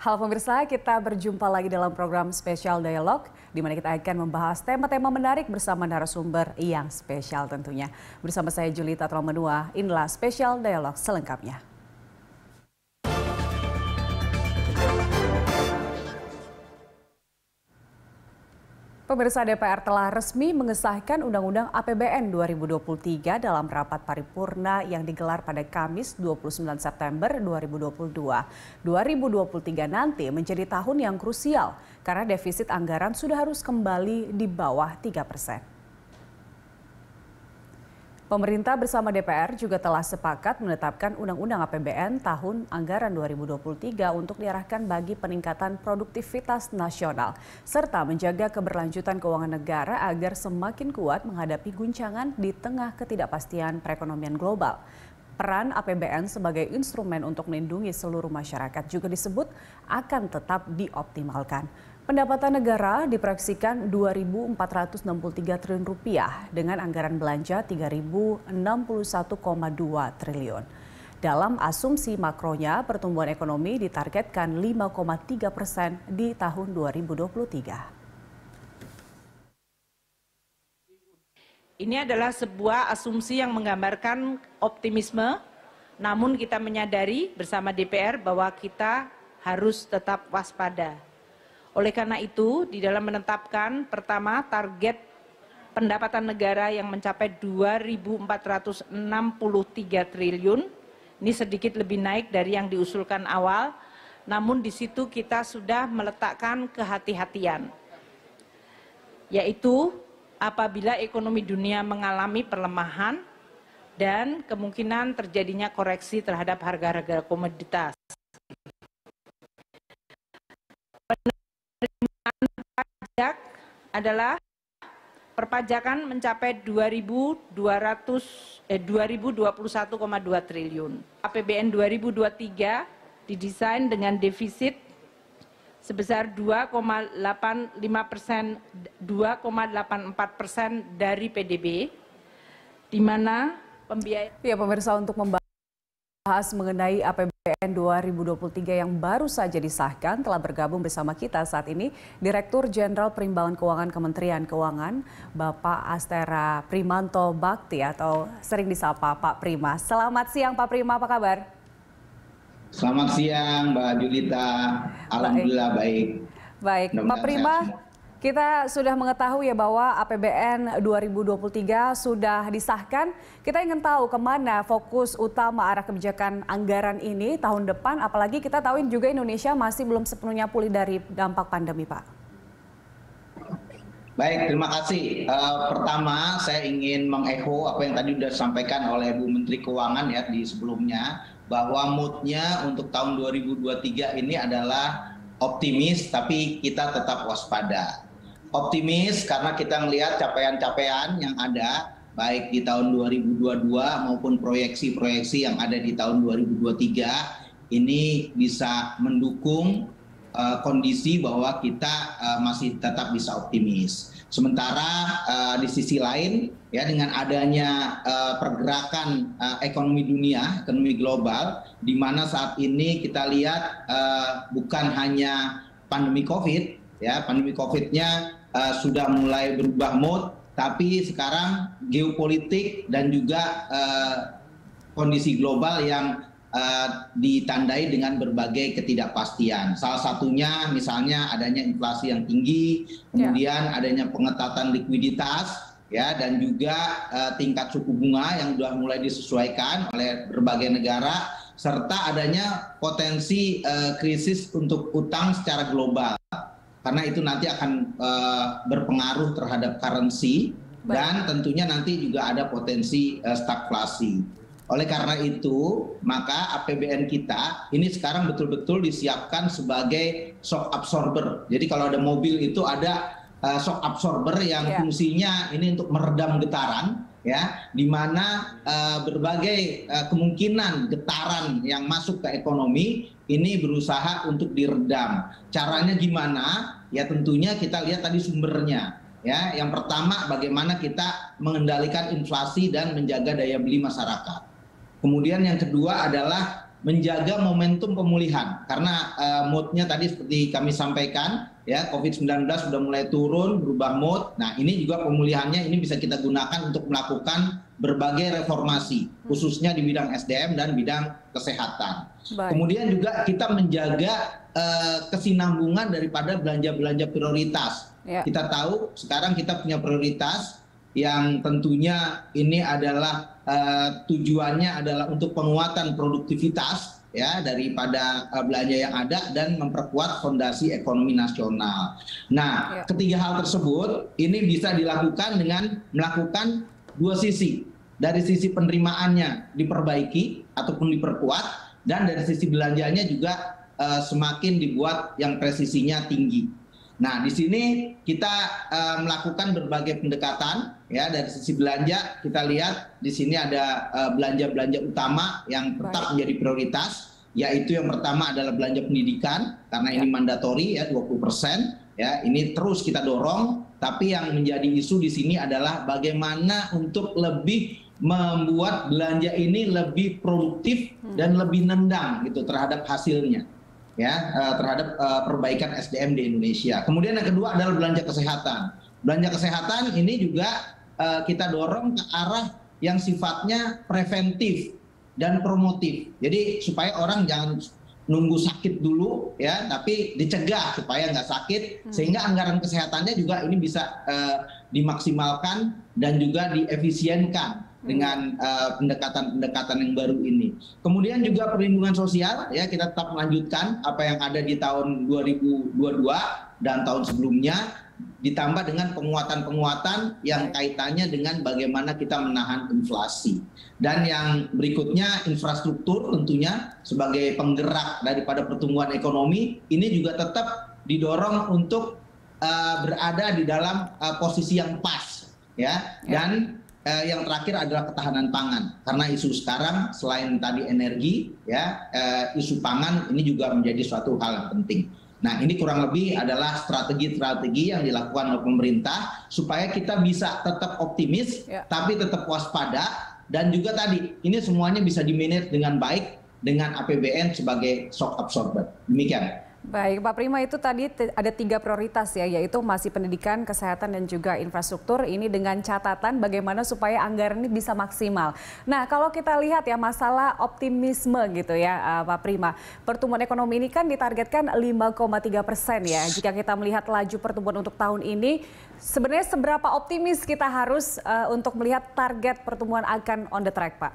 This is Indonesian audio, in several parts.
Halo pemirsa, kita berjumpa lagi dalam program Spesial Dialog, di mana kita akan membahas tema-tema menarik bersama narasumber yang spesial tentunya. Bersama saya Julita Tromenua, inilah Spesial Dialog selengkapnya. Pemirsa, DPR telah resmi mengesahkan Undang-Undang APBN 2023 dalam rapat paripurna yang digelar pada Kamis 29 September 2022. 2023 nanti menjadi tahun yang krusial karena defisit anggaran sudah harus kembali di bawah 3%. Pemerintah bersama DPR juga telah sepakat menetapkan Undang-Undang APBN tahun anggaran 2023 untuk diarahkan bagi peningkatan produktivitas nasional, serta menjaga keberlanjutan keuangan negara agar semakin kuat menghadapi guncangan di tengah ketidakpastian perekonomian global. Peran APBN sebagai instrumen untuk melindungi seluruh masyarakat juga disebut akan tetap dioptimalkan. Pendapatan negara diproyeksikan Rp2.463 triliun dengan anggaran belanja Rp3.061,2 triliun. Dalam asumsi makronya, pertumbuhan ekonomi ditargetkan 5,3% di tahun 2023. Ini adalah sebuah asumsi yang menggambarkan optimisme, namun kita menyadari bersama DPR bahwa kita harus tetap waspada. Oleh karena itu, di dalam menetapkan pertama target pendapatan negara yang mencapai Rp2.463 triliun, ini sedikit lebih naik dari yang diusulkan awal, namun di situ kita sudah meletakkan kehati-hatian, yaitu apabila ekonomi dunia mengalami pelemahan dan kemungkinan terjadinya koreksi terhadap harga-harga komoditas. Pajak adalah perpajakan mencapai Rp2.021,2 triliun. APBN 2023 didesain dengan defisit sebesar 2,84% dari PDB, di mana pembiayaan. Ya pemirsa, untuk membahas mengenai APBN 2023 yang baru saja disahkan, telah bergabung bersama kita saat ini Direktur Jenderal Perimbangan Keuangan Kementerian Keuangan, Bapak Astera Primanto Bakti atau sering disapa Pak Prima. Selamat siang Pak Prima, apa kabar? Selamat siang Mbak Julita, alhamdulillah baik. Baik, Pak Prima, kita sudah mengetahui ya bahwa APBN 2023 sudah disahkan. Kita ingin tahu kemana fokus utama arah kebijakan anggaran ini tahun depan, apalagi kita tahu juga Indonesia masih belum sepenuhnya pulih dari dampak pandemi, Pak. Baik, terima kasih. Pertama, saya ingin mengecho apa yang tadi sudah disampaikan oleh Bu Menteri Keuangan ya di sebelumnya, bahwa moodnya untuk tahun 2023 ini adalah optimis, tapi kita tetap waspada. Optimis karena kita melihat capaian-capaian yang ada, baik di tahun 2022 maupun proyeksi-proyeksi yang ada di tahun 2023, ini bisa mendukung kondisi bahwa kita masih tetap bisa optimis. Sementara di sisi lain, ya dengan adanya pergerakan ekonomi dunia, ekonomi global, di mana saat ini kita lihat bukan hanya pandemi COVID, ya pandemi COVID-nya sudah mulai berubah mode, tapi sekarang geopolitik dan juga kondisi global yang ditandai dengan berbagai ketidakpastian. Salah satunya misalnya adanya inflasi yang tinggi, kemudian adanya pengetatan likuiditas, ya, dan juga tingkat suku bunga yang sudah mulai disesuaikan oleh berbagai negara, serta adanya potensi krisis untuk utang secara global. Karena itu nanti akan berpengaruh terhadap currency dan tentunya nanti juga ada potensi stagflasi. Oleh karena itu, maka APBN kita ini sekarang betul-betul disiapkan sebagai shock absorber. Jadi kalau ada mobil itu ada shock absorber yang fungsinya ini untuk meredam getaran, ya, di mana berbagai kemungkinan getaran yang masuk ke ekonomi ini berusaha untuk diredam. Caranya gimana? Ya tentunya kita lihat tadi sumbernya. Ya, yang pertama bagaimana kita mengendalikan inflasi dan menjaga daya beli masyarakat. Kemudian yang kedua adalah menjaga momentum pemulihan karena moodnya tadi seperti kami sampaikan ya, COVID-19 sudah mulai turun, berubah mood. Nah, ini juga pemulihannya ini bisa kita gunakan untuk melakukan berbagai reformasi khususnya di bidang SDM dan bidang kesehatan. Baik. Kemudian juga kita menjaga kesinambungan daripada belanja-belanja prioritas. Ya. Kita tahu sekarang kita punya prioritas yang tentunya ini adalah tujuannya adalah untuk penguatan produktivitas ya daripada belanja yang ada dan memperkuat fondasi ekonomi nasional. Nah, ketiga hal tersebut ini bisa dilakukan dengan melakukan dua sisi. Dari sisi penerimaannya diperbaiki ataupun diperkuat, dan dari sisi belanjanya juga semakin dibuat yang presisinya tinggi. Nah, di sini kita melakukan berbagai pendekatan ya. Dari sisi belanja kita lihat di sini ada belanja-belanja utama yang tetap menjadi prioritas, yaitu yang pertama adalah belanja pendidikan karena ini mandatori ya 20% ya. Ini terus kita dorong, tapi yang menjadi isu di sini adalah bagaimana untuk lebih membuat belanja ini lebih produktif dan lebih nendang gitu terhadap hasilnya. Ya, terhadap perbaikan SDM di Indonesia. Kemudian yang kedua adalah belanja kesehatan. Belanja kesehatan ini juga kita dorong ke arah yang sifatnya preventif dan promotif. Jadi supaya orang jangan nunggu sakit dulu ya, tapi dicegah supaya nggak sakit, sehingga anggaran kesehatannya juga ini bisa dimaksimalkan dan juga diefisienkan dengan pendekatan-pendekatan yang baru ini. Kemudian juga perlindungan sosial ya, kita tetap melanjutkan apa yang ada di tahun 2022 dan tahun sebelumnya, ditambah dengan penguatan-penguatan yang kaitannya dengan bagaimana kita menahan inflasi. Dan yang berikutnya infrastruktur tentunya sebagai penggerak daripada pertumbuhan ekonomi ini juga tetap didorong untuk berada di dalam posisi yang pas ya. Dan yang terakhir adalah ketahanan pangan, karena isu sekarang selain tadi energi ya, isu pangan ini juga menjadi suatu hal yang penting. Nah, ini kurang lebih adalah strategi-strategi yang dilakukan oleh pemerintah supaya kita bisa tetap optimis tapi tetap waspada, dan juga tadi ini semuanya bisa di-manage dengan baik dengan APBN sebagai shock absorber. Demikian. Baik, Pak Prima, itu tadi ada 3 prioritas ya, yaitu masih pendidikan, kesehatan, dan juga infrastruktur. Ini dengan catatan bagaimana supaya anggaran ini bisa maksimal. Nah, kalau kita lihat ya masalah optimisme gitu ya, Pak Prima. Pertumbuhan ekonomi ini kan ditargetkan 5,3% ya. Jika kita melihat laju pertumbuhan untuk tahun ini, sebenarnya seberapa optimis kita harus untuk melihat target pertumbuhan akan on the track, Pak?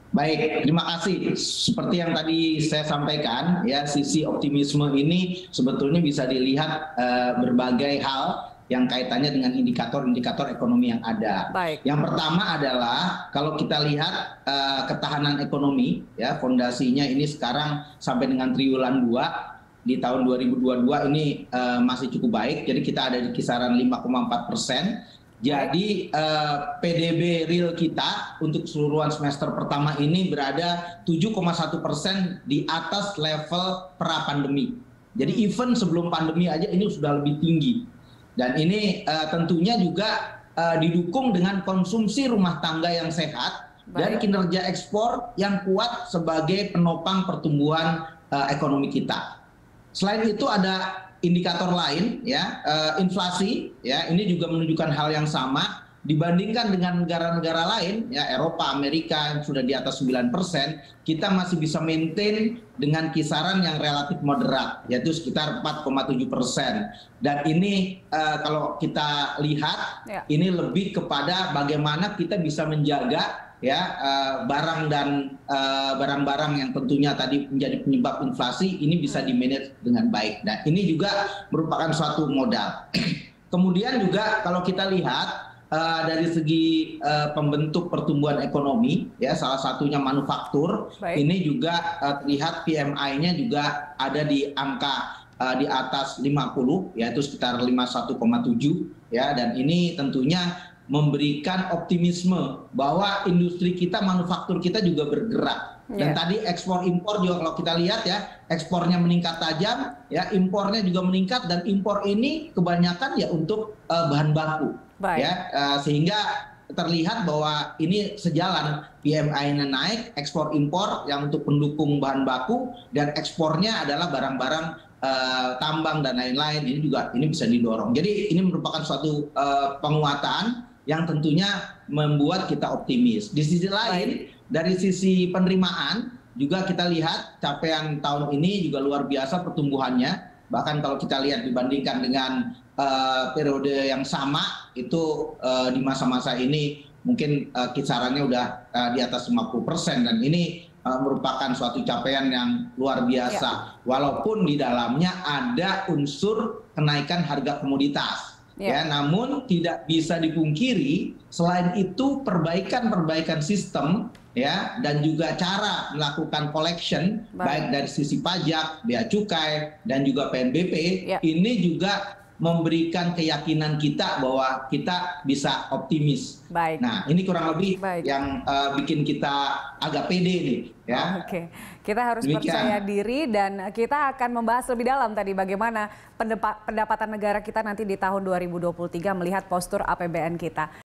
Baik, terima kasih. Seperti yang tadi saya sampaikan, ya sisi optimisme ini sebetulnya bisa dilihat berbagai hal yang kaitannya dengan indikator-indikator ekonomi yang ada. Baik. Yang pertama adalah kalau kita lihat ketahanan ekonomi, ya fondasinya ini sekarang sampai dengan triwulan 2 di tahun 2022 ini masih cukup baik. Jadi kita ada di kisaran 5,4%. Jadi PDB real kita untuk keseluruhan semester pertama ini berada 7,1% di atas level pra-pandemi. Jadi even sebelum pandemi aja ini sudah lebih tinggi. Dan ini tentunya juga didukung dengan konsumsi rumah tangga yang sehat dan kinerja ekspor yang kuat sebagai penopang pertumbuhan ekonomi kita. Selain itu ada indikator lain ya, inflasi ya, ini juga menunjukkan hal yang sama dibandingkan dengan negara-negara lain ya, Eropa, Amerika yang sudah di atas 9%, kita masih bisa maintain dengan kisaran yang relatif moderat, yaitu sekitar 4,7%. Dan ini kalau kita lihat ini lebih kepada bagaimana kita bisa menjaga ya barang-barang yang tentunya tadi menjadi penyebab inflasi ini bisa di-manage dengan baik. Dan ini juga merupakan suatu modal. Kemudian juga kalau kita lihat dari segi pembentuk pertumbuhan ekonomi ya, salah satunya manufaktur. Ini juga terlihat PMI-nya juga ada di angka di atas 50, yaitu sekitar 51,7 ya, dan ini tentunya memberikan optimisme bahwa industri kita, manufaktur kita juga bergerak. Dan tadi ekspor impor juga kalau kita lihat ya, ekspornya meningkat tajam, ya impornya juga meningkat, dan impor ini kebanyakan ya untuk bahan baku. Ya, sehingga terlihat bahwa ini sejalan, PMI-nya naik, ekspor impor yang untuk pendukung bahan baku, dan ekspornya adalah barang-barang tambang dan lain-lain, ini bisa didorong. Jadi ini merupakan suatu penguatan yang tentunya membuat kita optimis. Di sisi lain, dari sisi penerimaan juga kita lihat capaian tahun ini juga luar biasa pertumbuhannya. Bahkan kalau kita lihat dibandingkan dengan periode yang sama, itu di masa-masa ini mungkin kisarannya udah di atas 50%, dan ini merupakan suatu capaian yang luar biasa. Walaupun di dalamnya ada unsur kenaikan harga komoditas. Ya, namun tidak bisa dipungkiri selain itu perbaikan sistem ya, dan juga cara melakukan collection baik dari sisi pajak, bea cukai dan juga PNBP, ini juga memberikan keyakinan kita bahwa kita bisa optimis. Nah, ini kurang lebih yang bikin kita agak pede nih ya. Oke. Kita harus percaya diri, dan kita akan membahas lebih dalam tadi bagaimana pendapatan negara kita nanti di tahun 2023 melihat postur APBN kita.